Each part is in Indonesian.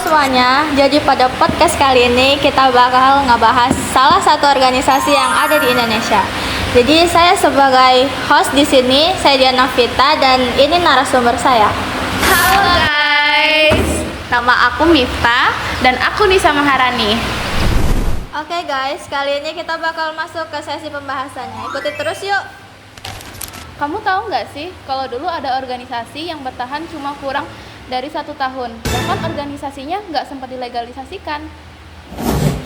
semuanya, jadi pada podcast kali ini kita bakal ngebahas salah satu organisasi yang ada di Indonesia. Jadi saya sebagai host di sini, saya Diana Vita dan ini narasumber saya. Halo guys, nama aku Miftah dan aku Nisa Maharani. Oke guys, kali ini kita bakal masuk ke sesi pembahasannya. Ikuti terus yuk. Kamu tahu nggak sih kalau dulu ada organisasi yang bertahan cuma kurang dari 1 tahun, bahkan organisasinya nggak sempat dilegalisasikan.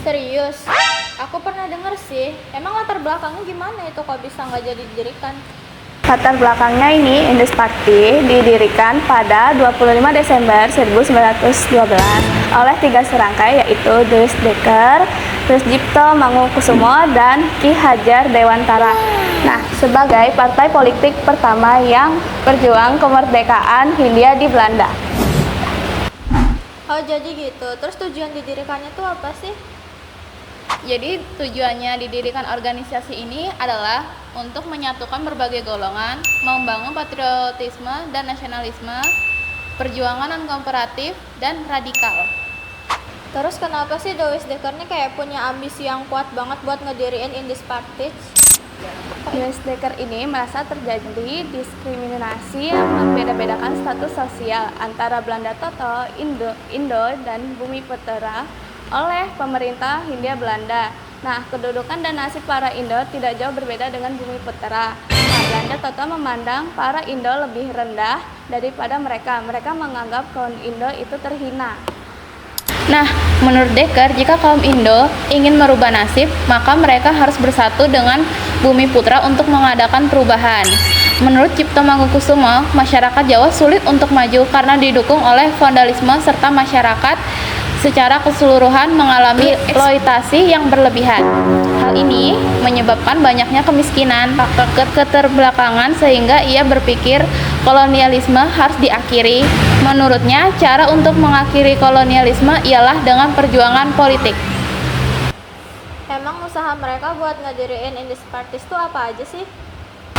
Serius? Aku pernah dengar sih. Emang latar belakangnya gimana itu kok bisa nggak jadi didirikan? Latar belakangnya ini, Indus Pakti didirikan pada 25 Desember 1912 oleh 3 serangkai yaitu Deuis Dekker, Jipto Mangunkusumo, dan Ki Hajar Dewantara. Nah, sebagai partai politik pertama yang berjuang kemerdekaan Hindia di Belanda. Oh jadi gitu. Terus tujuan didirikannya tuh apa sih? Jadi tujuannya didirikan organisasi ini adalah untuk menyatukan berbagai golongan, membangun patriotisme dan nasionalisme, perjuangan non-kooperatif, dan radikal. Terus kenapa sih Deuis Dekker nih kayak punya ambisi yang kuat banget buat ngediriin Indus Pakti? Deuis Dekker ini merasa terjadi diskriminasi yang membeda-bedakan status sosial antara Belanda Toto, Indo, dan Bumiputera oleh pemerintah Hindia Belanda. Nah, kedudukan dan nasib para Indo tidak jauh berbeda dengan Bumiputera. Nah, Belanda Toto memandang para Indo lebih rendah daripada mereka. Mereka menganggap kaum Indo itu terhina. Nah, menurut Dekker, jika kaum Indo ingin merubah nasib, maka mereka harus bersatu dengan Bumiputra untuk mengadakan perubahan. Menurut Cipto Mangunkusumo, masyarakat Jawa sulit untuk maju karena didukung oleh feodalisme serta masyarakat secara keseluruhan mengalami eksploitasi yang berlebihan. Hal ini menyebabkan banyaknya kemiskinan, keterbelakangan sehingga ia berpikir kolonialisme harus diakhiri. Menurutnya, cara untuk mengakhiri kolonialisme ialah dengan perjuangan politik. Emang usaha mereka buat ngediriin Indus Pakti itu apa aja sih?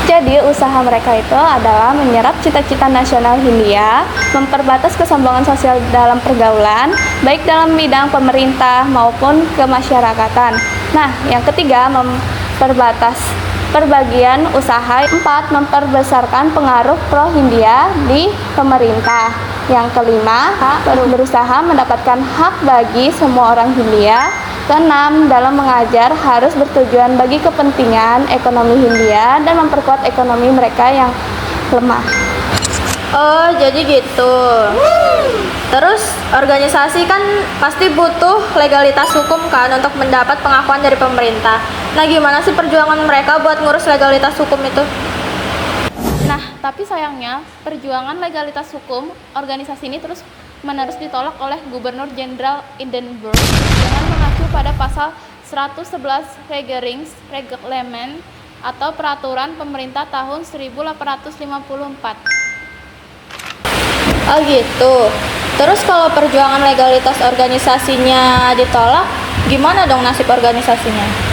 Jadi usaha mereka itu adalah menyerap cita-cita nasional Hindia, memperbatas kesombongan sosial dalam pergaulan, baik dalam bidang pemerintah maupun kemasyarakatan. Nah, yang ketiga, memperbatas perbagian usaha. 4. Memperbesarkan pengaruh pro-Hindia di pemerintah. Yang kelima, berusaha mendapatkan hak bagi semua orang Hindia. Keenam, dalam mengajar harus bertujuan bagi kepentingan ekonomi Hindia dan memperkuat ekonomi mereka yang lemah. Oh, jadi gitu. Terus organisasi kan pasti butuh legalitas hukum kan untuk mendapat pengakuan dari pemerintah. Nah, gimana sih perjuangan mereka buat ngurus legalitas hukum itu? Nah, tapi sayangnya, perjuangan legalitas hukum organisasi ini terus-menerus ditolak oleh Gubernur Jenderal Hindenburg dengan mengacu pada pasal 111 Reglement atau Peraturan Pemerintah tahun 1854. Oh gitu. Terus kalau perjuangan legalitas organisasinya ditolak, gimana dong nasib organisasinya?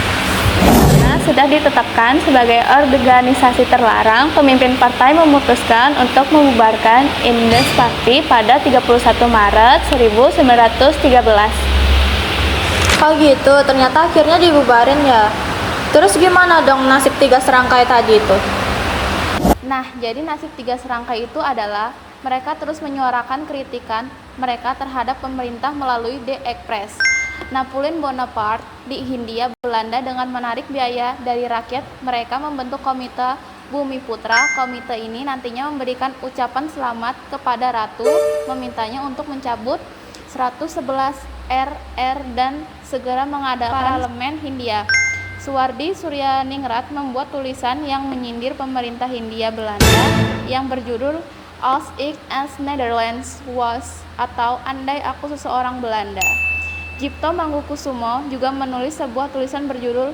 Sudah ditetapkan sebagai organisasi terlarang, pemimpin partai memutuskan untuk membubarkan Indus Pakti pada 31 Maret 1913. Oh gitu, ternyata akhirnya dibubarin ya. Terus gimana dong nasib 3 serangkai tadi itu? Nah, jadi nasib 3 serangkai itu adalah mereka terus menyuarakan kritikan mereka terhadap pemerintah melalui The Express. Napoleon Bonaparte di Hindia Belanda dengan menarik biaya dari rakyat, mereka membentuk Komite Bumiputra. Komite ini nantinya memberikan ucapan selamat kepada Ratu, memintanya untuk mencabut 111 RR dan segera mengadakan parlemen Hindia. Suwardi Suryaningrat membuat tulisan yang menyindir pemerintah Hindia Belanda yang berjudul Als ik as Netherlands was, atau Andai Aku Seseorang Belanda. Cipto Mangunkusumo juga menulis sebuah tulisan berjudul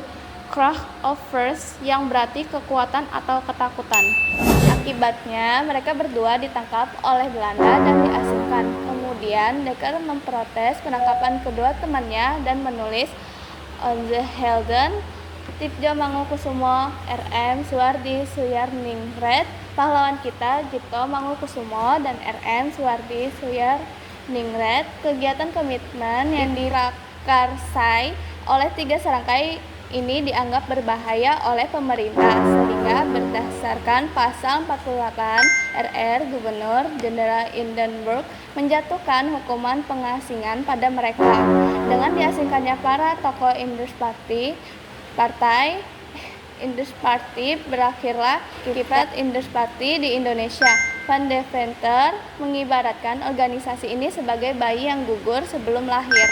Kracht of Force yang berarti kekuatan atau ketakutan. Akibatnya, mereka berdua ditangkap oleh Belanda dan diasingkan. Kemudian, Dekker memprotes penangkapan kedua temannya dan menulis On the Helden, Cipto Mangunkusumo, RM Suwardi Suryaningrat, pahlawan kita Cipto Mangunkusumo dan RM Suwardi Ningrat, kegiatan komitmen yang diprakarsai oleh 3 serangkai ini dianggap berbahaya oleh pemerintah, sehingga berdasarkan pasal 48 RR Gubernur Jenderal Hindenburg menjatuhkan hukuman pengasingan pada mereka. Dengan diasingkannya para tokoh Partai Indus Party, berakhirlah kiprah Indus Party di Indonesia. Van Deventer mengibaratkan organisasi ini sebagai bayi yang gugur sebelum lahir.